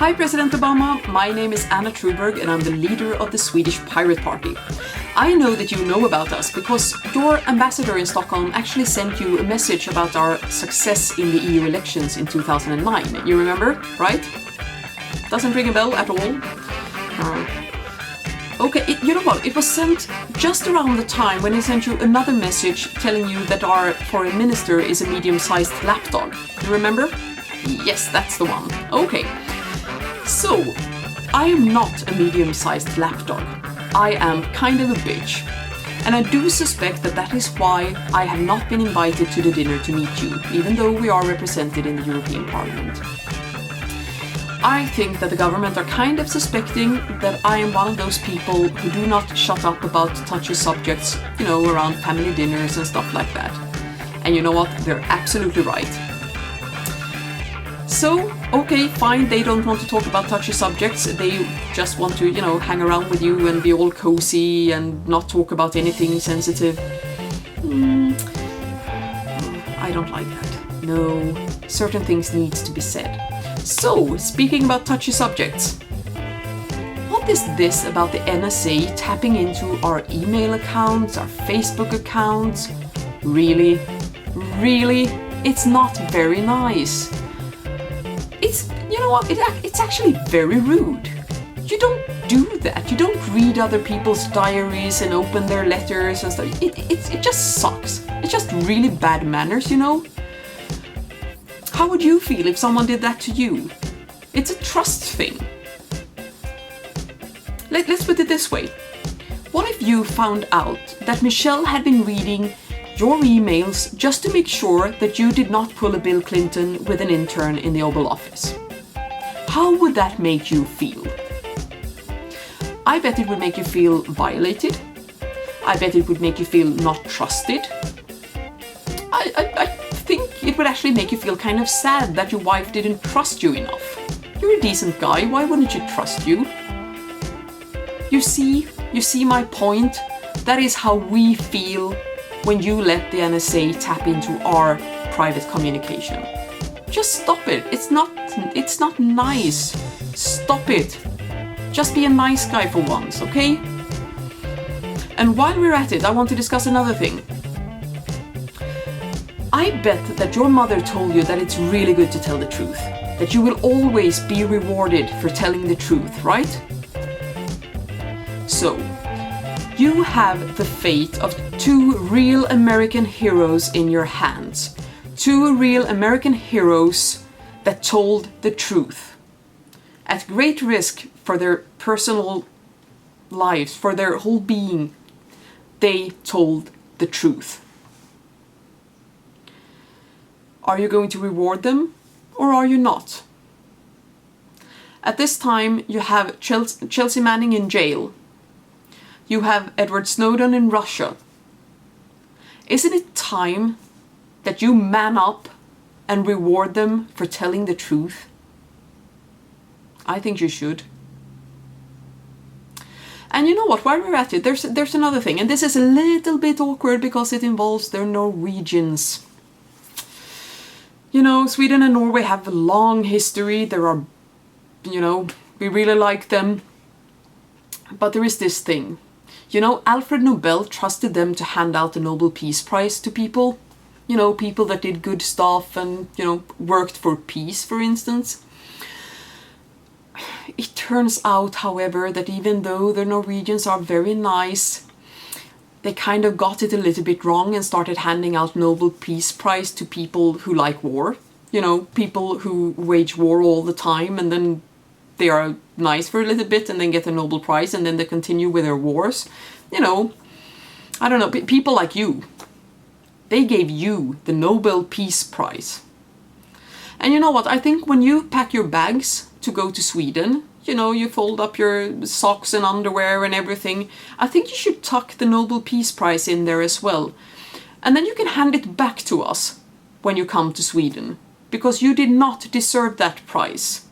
Hi President Obama, my name is Anna Truberg and I'm the leader of the Swedish Pirate Party. I know that you know about us because your ambassador in Stockholm actually sent you a message about our success in the EU elections in 2009. You remember, right? Doesn't ring a bell at all? Okay, you know what? It was sent just around the time when he sent you another message telling you that our foreign minister is a medium-sized lapdog. You remember? Yes, that's the one. Okay. So, I am not a medium-sized lapdog. I am kind of a bitch. And I do suspect that that is why I have not been invited to the dinner to meet you, even though we are represented in the European Parliament. I think that the government are kind of suspecting that I am one of those people who do not shut up about touchy subjects, you know, around family dinners and stuff like that. And you know what? They're absolutely right. So, okay, fine, they don't want to talk about touchy subjects, they just want to, you know, hang around with you and be all cozy and not talk about anything sensitive. I don't like that. No, certain things need to be said. So, speaking about touchy subjects, what is this about the NSA tapping into our email accounts, our Facebook accounts? Really? Really? It's not very nice. You know what, it's actually very rude. You don't do that. You don't read other people's diaries and open their letters and stuff. It just sucks. It's just really bad manners, you know? How would you feel if someone did that to you? It's a trust thing. Let's put it this way. What if you found out that Michelle had been reading your emails just to make sure that you did not pull a Bill Clinton with an intern in the Oval Office? How would that make you feel? I bet it would make you feel violated. I bet it would make you feel not trusted. I think it would actually make you feel kind of sad that your wife didn't trust you enough. You're a decent guy, why wouldn't you trust you? You see my point? That is how we feel when you let the NSA tap into our private communication. Just stop it. It's not nice. Stop it. Just be a nice guy for once, okay? And while we're at it, I want to discuss another thing. I bet that your mother told you that it's really good to tell the truth. That you will always be rewarded for telling the truth, right? So, you have the fate of two real American heroes in your hands. Two real American heroes that told the truth. At great risk for their personal lives, for their whole being, they told the truth. Are you going to reward them or are you not? At this time, you have Chelsea Manning in jail. You have Edward Snowden in Russia. Isn't it time that you man up and reward them for telling the truth? I think you should. And you know what, while we're at it, there's another thing, and this is a little bit awkward because it involves their Norwegians. You know, Sweden and Norway have a long history, there are, you know, we really like them. But there is this thing. You know, Alfred Nobel trusted them to hand out the Nobel Peace Prize to people. You know, people that did good stuff and, you know, worked for peace, for instance. It turns out, however, that even though the Norwegians are very nice, they kind of got it a little bit wrong and started handing out Nobel Peace Prize to people who like war. You know, people who wage war all the time and then they are nice for a little bit and then get a Nobel Prize and then they continue with their wars. You know, I don't know, people like you. They gave you the Nobel Peace Prize. And you know what, I think when you pack your bags to go to Sweden, you know, you fold up your socks and underwear and everything, I think you should tuck the Nobel Peace Prize in there as well. And then you can hand it back to us when you come to Sweden, because you did not deserve that prize.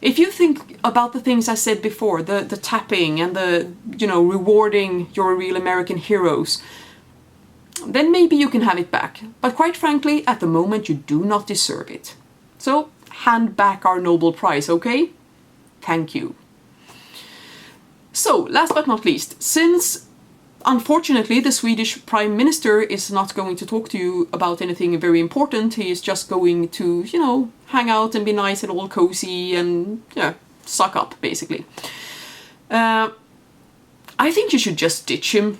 If you think about the things I said before, the tapping and the, you know, rewarding your real American heroes, then maybe you can have it back. But quite frankly, at the moment you do not deserve it. So hand back our Nobel Prize, okay? Thank you. So, last but not least, since unfortunately the Swedish Prime Minister is not going to talk to you about anything very important, he is just going to, you know, hang out and be nice and all cozy and, yeah, suck up, basically. I think you should just ditch him.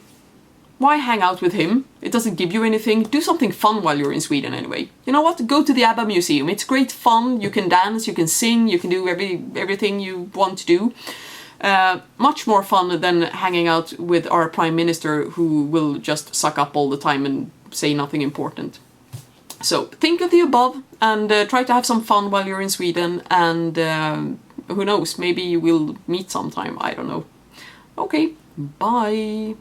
Why hang out with him? It doesn't give you anything. Do something fun while you're in Sweden anyway. You know what? Go to the ABBA Museum. It's great fun. You can dance, you can sing, you can do everything you want to do. Much more fun than hanging out with our Prime Minister who will just suck up all the time and say nothing important. So think of the above and try to have some fun while you're in Sweden, and who knows, maybe you will meet sometime, I don't know. Okay, bye!